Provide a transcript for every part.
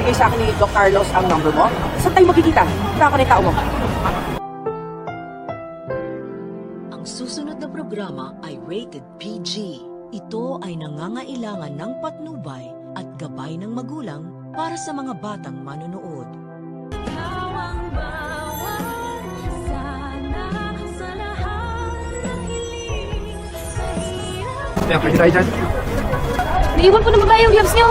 binigay sa akin ni Doc Carlos ang number mo. Saan tayo magkikita? Saan ka tao mo? Ang susunod na programa ay rated PG. Ito ay nangangailangan ng patnubay at gabay ng magulang para sa mga batang manonood. Pwede tayo dyan. Naiwan ko na babae yung gloves niyo.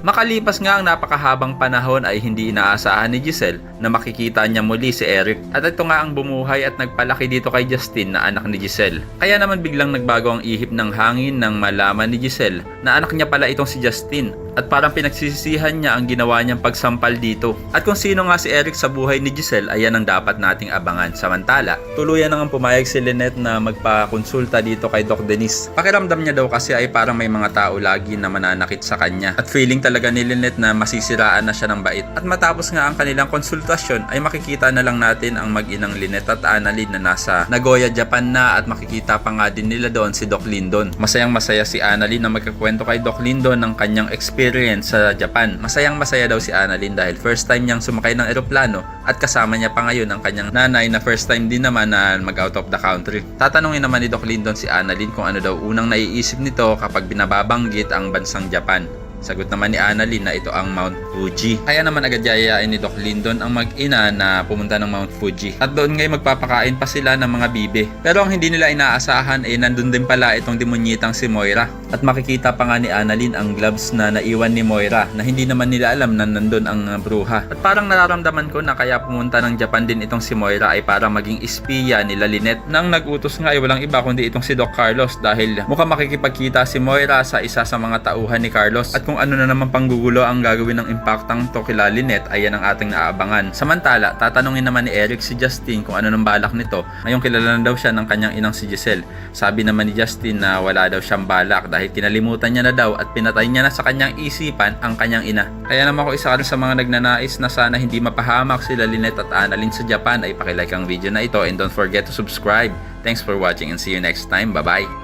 Makalipas nga ang napakahabang panahon ay hindi inaasahan ni Giselle na makikita niya muli si Eric. At ito nga ang bumuhay at nagpalaki dito kay Justin na anak ni Giselle. Kaya naman biglang nagbago ang ihip ng hangin nang malaman ni Giselle na anak niya pala itong si Justin. At parang pinagsisisihan niya ang ginawa niyang pagsampal dito. At kung sino nga si Eric sa buhay ni Giselle, ayan ang dapat nating abangan. Samantala, tuluyan nang pumayag si Lynette na magpakonsulta dito kay Doc Denise. Pakiramdam niya daw kasi ay parang may mga tao lagi na mananakit sa kanya. At feeling talaga ni Lynette na masisiraan na siya ng bait. At matapos nga ang kanilang konsultasyon ay makikita na lang natin ang mag-inang Lynette at Annalyn na nasa Nagoya, Japan na, at makikita pa nga din nila doon si Doc Lyndon. Masayang masaya si Annalyn na magkakwento kay Doc Lyndon ng kanyang experience sa Japan. Masayang masaya daw si Annalyn dahil first time niyang sumakay ng eroplano at kasama niya pa ngayon ang kanyang nanay na first time din naman na mag out of the country. Tatanungin naman ni Doc Lyndon si Annalyn kung ano daw unang naiisip nito kapag binababanggit ang bansang Japan. Sagot naman ni Annalyn na ito ang Mount Fuji. Kaya naman agad yayain ni Doc Lyndon ang mag-ina na pumunta ng Mount Fuji. At doon ngay magpapakain pa sila ng mga bibe. Pero ang hindi nila inaasahan ay nandun din pala itong demonyitang si Moira. At makikita pa nga ni Annalyn ang gloves na naiwan ni Moira na hindi naman nila alam na nandun ang bruha. At parang nararamdaman ko na kaya pumunta ng Japan din itong si Moira ay para maging espiya nila Lynette. Nang nag-utos nga ay walang iba kundi itong si Doc Carlos dahil mukhang makikipagkita si Moira sa isa sa mga tauhan ni Carlos. At kung ano na naman panggugulo ang gagawin ng impactang to kila Lynette, ayan ang ating naaabangan. Samantala, tatanungin naman ni Eric si Justin kung ano nang balak nito. Ngayong kilala na daw siya ng kanyang inang si Giselle. Sabi naman ni Justin na wala daw siyang balak dahil kinalimutan niya na daw at pinatay niya na sa kanyang isipan ang kanyang ina. Kaya naman ako isa rin sa mga nagnanais na sana hindi mapahamak sila Lynette at Annalyn sa Japan ay pakilike ang video na ito and don't forget to subscribe. Thanks for watching and see you next time. Bye-bye!